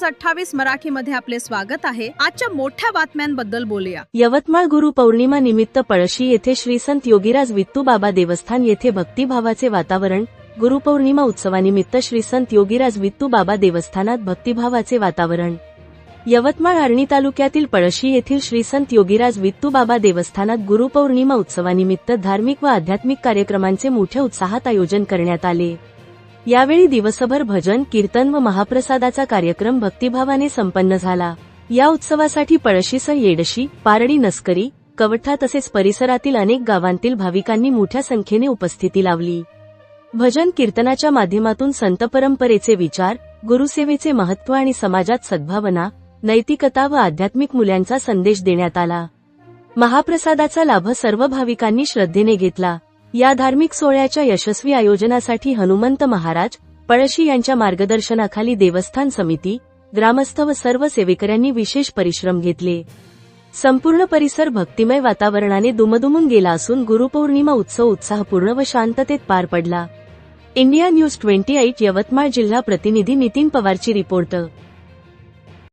News 28 मराठीमध्ये आपले स्वागत आहे। आजच्या मोठ्या बातम्यांबद्दल बोलूया। यवतमाळ गुरुपौर्णिमा निमित्त पळशी येथे श्री संत योगीराज विठ्ठोबा देवस्थान येथे भक्तिभावाचे वातावरण। गुरुपौर्णिमा उत्सवानिमित्त श्री संत योगीराज विठ्ठोबा देवस्थानात भक्तिभावाचे वातावरण। यवतमाळ आर्णी तालुक्यातील पळशी येथील श्री संत योगीराज विठ्ठोबा देवस्थानात गुरुपौर्णिमा उत्सवानिमित्त धार्मिक व आध्यात्मिक कार्यक्रमांचे मोठ्या उत्साहात आयोजन करण्यात आले। यावेळी दिवसभर भजन कीर्तन व महाप्रसादाचा कार्यक्रम भक्तिभावाने संपन्न झाला। या उत्सवासाठी पळशीसह येडशी, पारडी, नस्करी, कवठा तसेच परिसरातील अनेक गावांतील भाविकांनी मोठ्या संख्येने उपस्थिती लावली। भजन कीर्तनाच्या माध्यमातून संत परंपरेचे विचार, गुरुसेवेचे महत्त्व आणि समाजात सद्भावना, नैतिकता व आध्यात्मिक मूल्यांचा संदेश देण्यात आला। महाप्रसादाचा लाभ सर्व भाविकांनी श्रद्धेने घेतला। या धार्मिक सोहळ्याच्या यशस्वी आयोजनासाठी हनुमंत महाराज, पळशी यांच्या मार्गदर्शनाखाली देवस्थान समिती, ग्रामस्थ व सर्व सेवेकऱ्यांनी विशेष परिश्रम घेतले। संपूर्ण परिसर भक्तिमय वातावरणाने दुमदुमून गेला असून गुरुपौर्णिमा उत्सव उत्साहपूर्ण व शांततेत पार पडला। इंडिया न्यूज 28 यवतमाळ जिल्हा प्रतिनिधी नितीन पवारची रिपोर्ट।